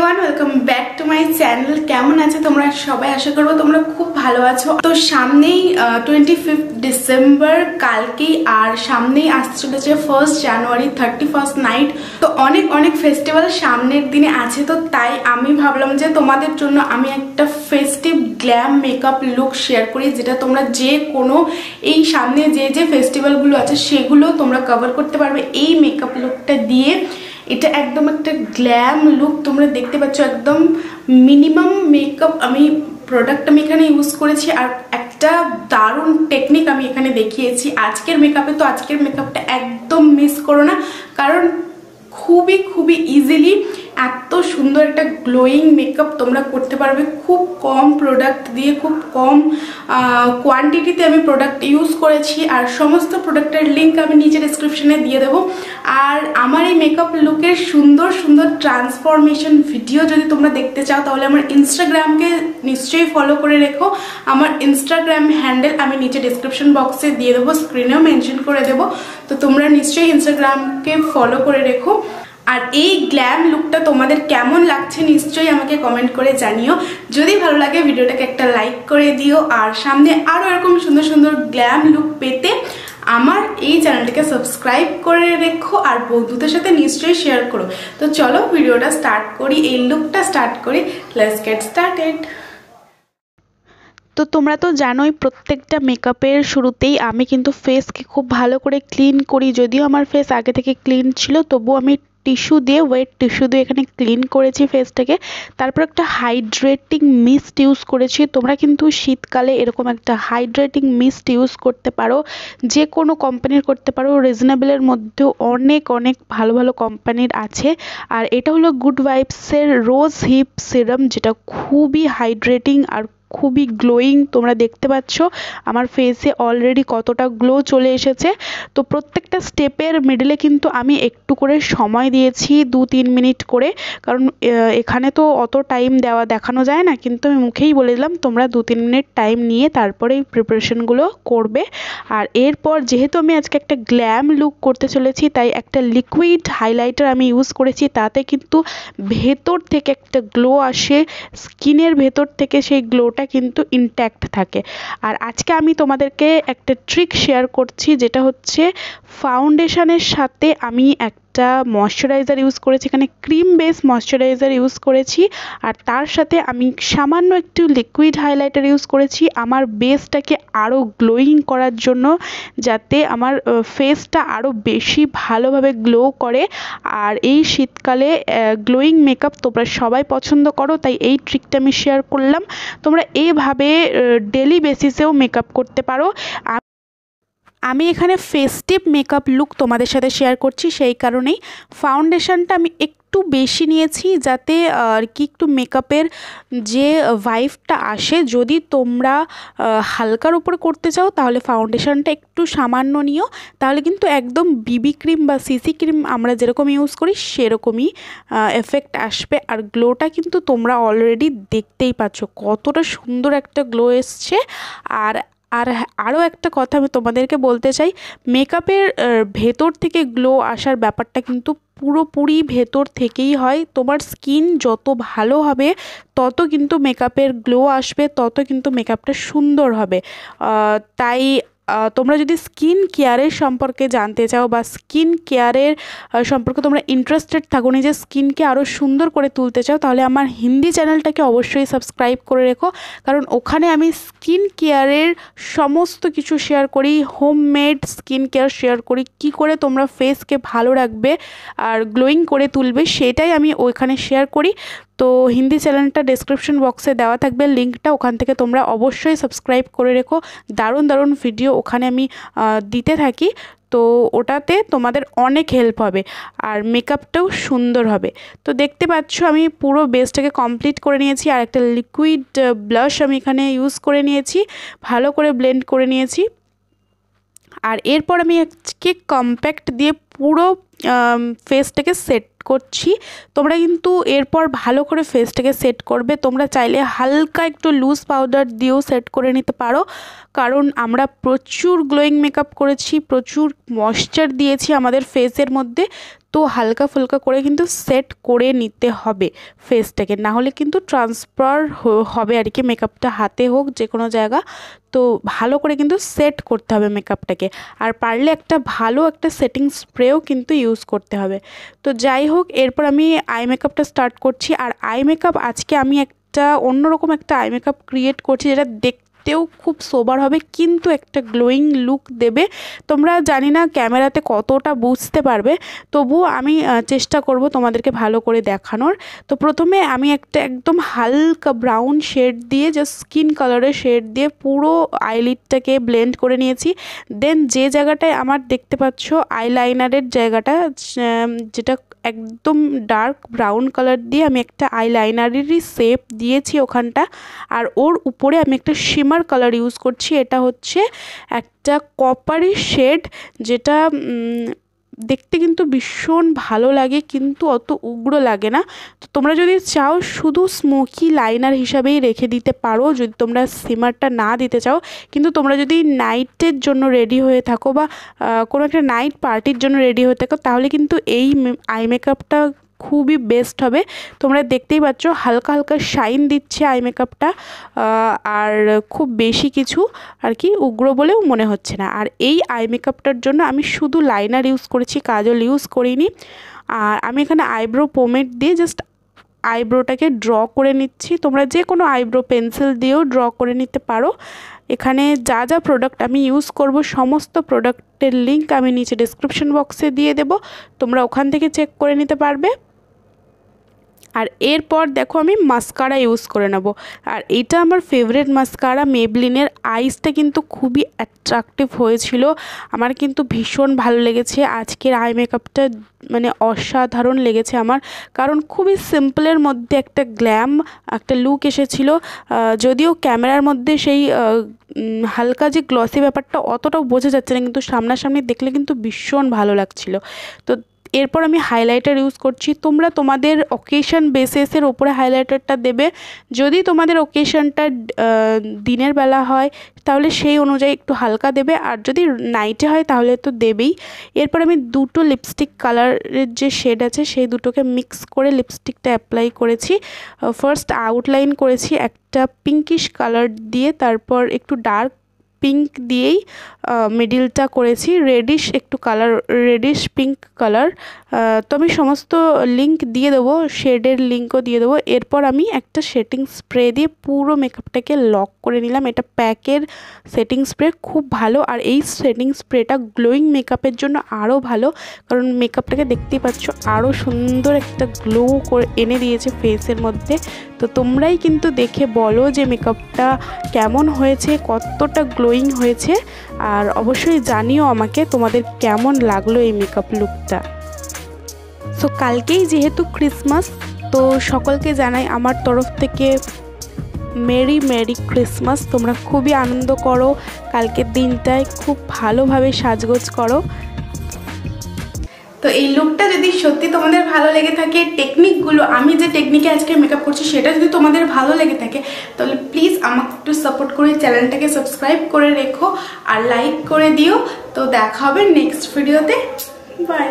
Everyone, welcome back to my channel. কেমন আছে তোমরা সবাই? আশা করবো তোমরা খুব ভালো আছো। তো সামনেই 25 ডিসেম্বর কালকেই, আর সামনেই আসতে চলেছে 1 জানুয়ারি 31st নাইট। তো অনেক অনেক ফেস্টিভ্যাল সামনের দিনে আছে। তো তাই আমি ভাবলাম যে তোমাদের জন্য আমি একটা festive glam makeup look share করি, যেটা তোমরা যে কোনো এই সামনে যে ফেস্টিভ্যালগুলো আছে সেগুলো তোমরা কভার করতে পারবে এই মেকআপ লুকটা দিয়ে। এটা একদম একটা গ্ল্যাম লুক, তোমরা দেখতে পাচ্ছ একদম মিনিমাম মেকআপ আমি প্রোডাক্ট আমি এখানে ইউজ করেছি, আর একটা দারুণ টেকনিক আমি এখানে দেখিয়েছি আজকের মেকআপে। তো আজকের মেকআপটা একদম মিস করো না, কারণ খুবই ইজিলি এত সুন্দর একটা গ্লোয়িং মেকআপ তোমরা করতে পারবে খুব কম প্রোডাক্ট দিয়ে, খুব কম কোয়ান্টিটিতে আমি প্রোডাক্ট ইউজ করেছি। আর সমস্ত প্রোডাক্টের লিঙ্ক আমি নিচে ডিসক্রিপশনে দিয়ে দেবো। আর আমার এই মেকআপ লুকের সুন্দর সুন্দর ট্রান্সফরমেশন ভিডিও যদি তোমরা দেখতে চাও, তাহলে আমার ইনস্টাগ্রামকে নিশ্চয়ই ফলো করে রেখো। আমার ইনস্টাগ্রাম হ্যান্ডেল আমি নিচে ডিসক্রিপশন বক্সে দিয়ে দেবো, স্ক্রিনেও মেনশন করে দেবো। তো তোমরা নিশ্চয়ই ইনস্টাগ্রামকে ফলো করে রেখো। আর এই গ্ল্যাম লুকটা তোমাদের কেমন লাগছে নিশ্চয়ই আমাকে কমেন্ট করে জানিও। যদি ভালো লাগে ভিডিওটাকে একটা লাইক করে দিও, আর সামনে আরও এরকম সুন্দর সুন্দর গ্ল্যাম লুক পেতে আমার এই চ্যানেলটাকে সাবস্ক্রাইব করে রেখো, আর বন্ধুদের সাথে নিশ্চয়ই শেয়ার করো। তো চলো ভিডিওটা স্টার্ট করি, এই লুকটা স্টার্ট করি। Let's get started. তো তোমরা তো জানোই প্রত্যেকটা মেকআপের শুরুতেই আমি কিন্তু ফেসকে খুব ভালো করে ক্লিন করি। যদিও আমার ফেস আগে থেকে ক্লিন ছিল, তবুও আমি টিস্যু দিয়ে, ওয়েট টিস্যু দিয়ে এখানে ক্লিন করেছি ফেসটাকে। তারপর একটা হাইড্রেটিং মিস্ট ইউজ করেছি। তোমরা কিন্তু শীতকালে এরকম একটা হাইড্রেটিং মিস্ট ইউজ করতে পারো, যে কোনো কোম্পানির করতে পারো। রিজনেবলের মধ্যেও অনেক অনেক ভালো ভালো কোম্পানির আছে। আর এটা হলো গুড ভাইবসের রোজ হিপ সিরাম, যেটা খুবই হাইড্রেটিং আর খুবই গ্লোয়িং। তোমরা দেখতে পাচ্ছ আমার ফেসে অলরেডি কতটা গ্লো চলে এসেছে। তো প্রত্যেকটা স্টেপের মিডলে কিন্তু আমি একটু করে সময় দিয়েছি, 2-3 মিনিট করে, কারণ এখানে তো অত টাইম দেখানো যায় না, কিন্তু আমি মুখেই বলে দিলাম তোমরা 2-3 মিনিট টাইম নিয়ে তারপরে এই প্রিপারেশনগুলো করবে। আর এরপর যেহেতু আমি আজকে একটা গ্ল্যাম লুক করতে চলেছি, তাই একটা লিকুইড হাইলাইটার আমি ইউজ করেছি। তাতে কিন্তু ভেতর থেকে একটা গ্লো আসে, স্কিনের ভেতর থেকে সেই গ্লোটা কিন্তু ইনট্যাক্ট থাকে। আর আজকে আমি তোমাদেরকে একটা ট্রিক শেয়ার করছি, যেটা হচ্ছে ফাউন্ডেশনের সাথে আমি একটা ময়শ্চারাইজার ইউজ করেছি, এখানে ক্রিম বেস ময়শ্চারাইজার ইউজ করেছি। আর তার সাথে আমি সামান্য একটু লিকুইড হাইলাইটার ইউজ করেছি আমার বেসটাকে আরও গ্লোয়িং করার জন্য, যাতে আমার ফেসটা আরও বেশি ভালোভাবে গ্লো করে। আর এই শীতকালে গ্লোয়িং মেকআপ তোমরা সবাই পছন্দ করো, তাই এই ট্রিকটা আমি শেয়ার করলাম। তোমরা এইভাবে ডেলি বেসিসেও মেকআপ করতে পারো। আমি এখানে ফেস্টিভ মেকআপ লুক তোমাদের সাথে শেয়ার করছি, সেই কারণেই ফাউন্ডেশনটা আমি একটু বেশি নিয়েছি, যাতে আর কি একটু মেকআপের যে ভাইবটা আসে। যদি তোমরা হালকার উপর করতে চাও তাহলে ফাউন্ডেশনটা একটু সামান্য নিও, তাহলে কিন্তু একদম বিবি ক্রিম বা সিসি ক্রিম আমরা যেরকম ইউজ করি সেরকমই এফেক্ট আসবে। আর গ্লোটা কিন্তু তোমরা অলরেডি দেখতেই পাচ্ছ কতটা সুন্দর একটা গ্লো এসছে। আরও একটা কথা আমি তোমাদেরকে বলতে চাই, মেকআপের ভেতর থেকে গ্লো আসার ব্যাপারটা কিন্তু পুরোপুরি ভেতর থেকেই হয়। তোমার স্কিন যত ভালো হবে তত কিন্তু মেকআপের গ্লো আসবে, তত কিন্তু মেকআপটা সুন্দর হবে। তাই তোমরা যদি স্কিন কেয়ারের সম্পর্কে জানতে চাও বা স্কিন কেয়ারের সম্পর্কে তোমরা ইন্টারেস্টেড থাকো, নিজের স্কিনকে আরও সুন্দর করে তুলতে চাও, তাহলে আমার হিন্দি চ্যানেলটাকে অবশ্যই সাবস্ক্রাইব করে রেখো, কারণ ওখানে আমি স্কিন কেয়ারের সমস্ত কিছু শেয়ার করি। হোমমেড স্কিন কেয়ার শেয়ার করি, কি করে তোমরা ফেসকে ভালো রাখবে আর গ্লোয়িং করে তুলবে, সেটাই আমি ওইখানে শেয়ার করি। তো হিন্দি চ্যানেলটা ডেসক্রিপশন বক্সে দেওয়া থাকবে লিঙ্কটা, ওখান থেকে তোমরা অবশ্যই সাবস্ক্রাইব করে রেখো। দারুণ দারুণ ভিডিও ওখানে আমি দিতে থাকি, তো ওটাতে তোমাদের অনেক হেল্প হবে আর মেকআপটাও সুন্দর হবে। তো দেখতে পাচ্ছ আমি পুরো বেসটাকে কমপ্লিট করে নিয়েছি, আর একটা লিকুইড ব্লাশ আমি এখানে ইউজ করে নিয়েছি, ভালো করে ব্লেন্ড করে নিয়েছি। আর এরপর আমি আজকে কম্প্যাক্ট দিয়ে পুরো ফেসটাকে সেট করছি। তোমরা কিন্তু এরপর ভালো করে ফেসটাকে সেট করবে। তোমরা চাইলে হালকা একটু লুজ পাউডার দিয়েও সেট করে নিতে পারো, কারণ আমরা প্রচুর গ্লোয়িং মেকআপ করেছি, প্রচুর ময়েশ্চার দিয়েছি আমাদের ফেসের মধ্যে। একটু হালকা ফুলকা করে কিন্তু সেট করে নিতে হবে ফেসটাকে, না হলে কিন্তু ট্রান্সফার হবে আর কি মেকআপটা, হাতে হোক যে কোনো জায়গা। তো ভালো করে কিন্তু সেট করতে হবে মেকআপটাকে, আর পারলে একটা ভালো একটা সেটিং স্প্রেও কিন্তু ইউজ করতে হবে। তো যাই হোক, এরপর আমি আই মেকআপটা স্টার্ট করছি। আর আই মেকআপ আজকে আমি একটা অন্যরকম একটা আই মেকআপ ক্রিয়েট করছি, যেটা দেখতেও খুব সোবার হবে কিন্তু একটা গ্লোয়িং লুক দেবে। তোমরা জানি না ক্যামেরাতে কতটা বুঝতে পারবে, তবুও আমি চেষ্টা করব তোমাদেরকে ভালো করে দেখানোর। তো প্রথমে আমি একটা একদম হালকা ব্রাউন শেড দিয়ে, জাস্ট স্কিন কালারের শেড দিয়ে পুরো আইলিডটাকে ব্লেন্ড করে নিয়েছি। দেন যে জায়গাটায় আমার দেখতে পাচ্ছ আইলাইনারের জায়গাটা, যেটা একদম ডার্ক ব্রাউন কালার দিয়ে আমি একটা আইলাইনারেরই শেপ দিয়েছি ওখানটা। আর ওর উপরে আমি একটা শিমার কালার ইউজ করছি, এটা হচ্ছে একটা কপারি শেড, যেটা দেখতে কিন্তু ভীষণ ভালো লাগে কিন্তু অত উগ্র লাগে না। তো তোমরা যদি চাও শুধু স্মোকি লাইনার হিসাবেই রেখে দিতে পারো, যদি তোমরা শিমারটা না দিতে চাও। কিন্তু তোমরা যদি নাইটের জন্য রেডি হয়ে থাকো বা কোনো একটা নাইট পার্টির জন্য রেডি হয়ে থাকো, তাহলে কিন্তু এই আই মেকআপটা খুবই বেস্ট হবে। তোমরা দেখতেই পাচ্ছ হালকা হালকা শাইন দিচ্ছে আই মেকআপটা, আর খুব বেশি কিছু আর কি উগ্র বলেও মনে হচ্ছে না। আর এই আই মেকআপটার জন্য আমি শুধু লাইনার ইউজ করেছি, কাজল ইউজ করিনি। আর আমি এখানে আইব্রো পোমেড দিয়ে জাস্ট আইব্রোটাকে ড্র করে নিচ্ছি। তোমরা যে কোনো আইব্রো পেন্সিল দিয়েও ড্র করে নিতে পারো। এখানে যা যা প্রোডাক্ট আমি ইউজ করব সমস্ত প্রোডাক্টের লিঙ্ক আমি নিচে ডেসক্রিপশন বক্সে দিয়ে দেব, তোমরা ওখান থেকে চেক করে নিতে পারবে। আর এরপর দেখো আমি মাস্কারা ইউজ করে নেব। আর এইটা আমার ফেভারিট মাস্কারা, মেবলিনের। আইসটা কিন্তু খুবই অ্যাট্রাকটিভ হয়েছিল, আমার কিন্তু ভীষণ ভালো লেগেছে আজকের আই মেকআপটা, মানে অসাধারণ লেগেছে আমার। কারণ খুবই সিম্পলের মধ্যে একটা গ্ল্যাম একটা লুক এসেছিল, যদিও ক্যামেরার মধ্যে সেই হালকা যে গ্লসি ব্যাপারটা অতটাও বোঝা যাচ্ছে না, কিন্তু সামনাসামনি দেখলে কিন্তু ভীষণ ভালো লাগছিল। তো এরপর আমি হাইলাইটার ইউজ করছি। তোমরা তোমাদের অকেশন বেসিসের ওপরে হাইলাইটারটা দেবে। যদি তোমাদের অকেশনটা দিনের বেলা হয় তাহলে সেই অনুযায়ী একটু হালকা দেবে, আর যদি নাইটে হয় তাহলে তো দেবেই। এরপর আমি দুটো লিপস্টিক কালারের যে শেড আছে সেই দুটোকে মিক্স করে লিপস্টিকটা অ্যাপ্লাই করেছি। ফার্স্ট আউটলাইন করেছি একটা পিঙ্কিশ কালার দিয়ে, তারপর একটু ডার্ক পিঙ্ক দিয়েই মিডিলটা করেছি রেডিশ একটু কালার, রেডিশ পিঙ্ক কালার। তো আমি সমস্ত লিঙ্ক দিয়ে দেবো, শেডের লিঙ্কও দিয়ে দেবো। এরপর আমি একটা সেটিং স্প্রে দিয়ে পুরো মেকআপটাকে লক করে নিলাম। এটা প্যাকের সেটিং স্প্রে, খুব ভালো। আর এই সেটিং স্প্রেটা গ্লোয়িং মেকআপের জন্য আরও ভালো, কারণ মেকআপটাকে দেখতেই পাচ্ছ আরও সুন্দর একটা গ্লো করে এনে দিয়েছে ফেসের মধ্যে। তো তোমরাই কিন্তু দেখে বলো যে মেকআপটা কেমন হয়েছে, কতটা গ্লোয়িং হয়েছে, আর অবশ্যই জানিও আমাকে তোমাদের কেমন লাগলো এই মেকআপ লুকটা। সো কালকেই যেহেতু ক্রিসমাস, তো সকলকে জানাই আমার তরফ থেকে মেরি মেরি ক্রিসমাস। তোমরা খুবই আনন্দ করো, কালকের দিনটায় খুব ভালোভাবে সাজগোজ করো। তো এই লুকটা যদি সত্যি তোমাদের ভালো লেগে থাকে, টেকনিকগুলো আমি যে টেকনিকে আজকে মেকআপ করছি সেটা যদি তোমাদের ভালো লেগে থাকে, তাহলে প্লিজ আমাকে একটু সাপোর্ট করে চ্যানেলটাকে সাবস্ক্রাইব করে রেখো আর লাইক করে দিও। তো দেখা হবে নেক্সট ভিডিওতে, বাই।